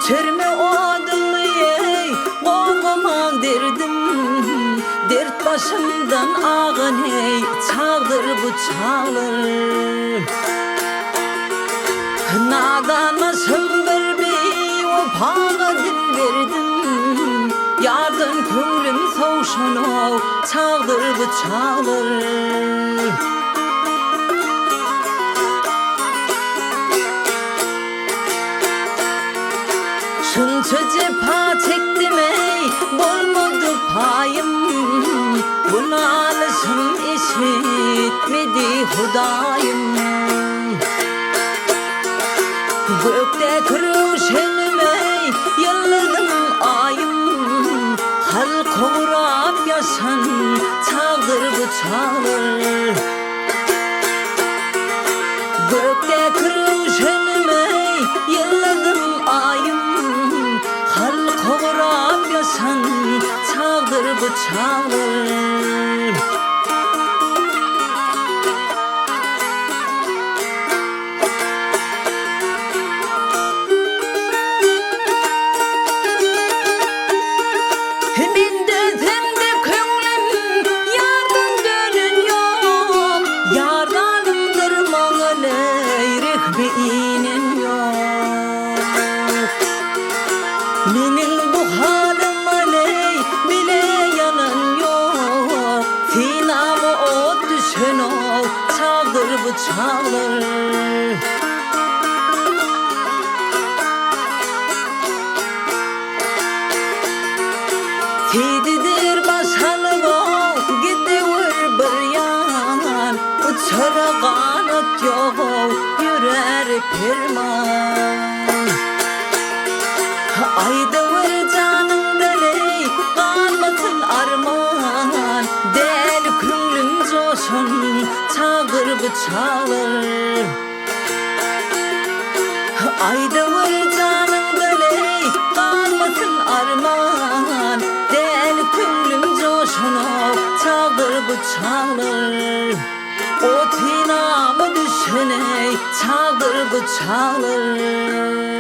Götürme odunu ey Kovamam derdim Dert başımdan ağın ey Çağdır bu çağır Nadanma söndür bir o pağa dil verdim Yardan köngülüm soğuşun o Çağdır bu çağır Şunca cepa çektim ey Olmadı payım Bunu alışım işitmedi Hudayım Gökte kırışınım ey Yıldızım ayım Hal kovurap yaşan Çağdır bu çağır Gökte kırışınım ey Yıldızım ayım Hal kovurap yaşan Çağdır bu çağır Menin bu halim aley bile yanan yok Sinama o düşen o Çağdır bu çağır Tididir başhalı o gidiyor bir yan Uçara kanat yok yürür pirman Ayda var canım deley kalmasın arman Del köngülüm coşun çağır bu çağır Ayda var canım deley kalmasın arman Del köngülüm coşun çağır bu çağır O tinamı düşüney çağır bu çağır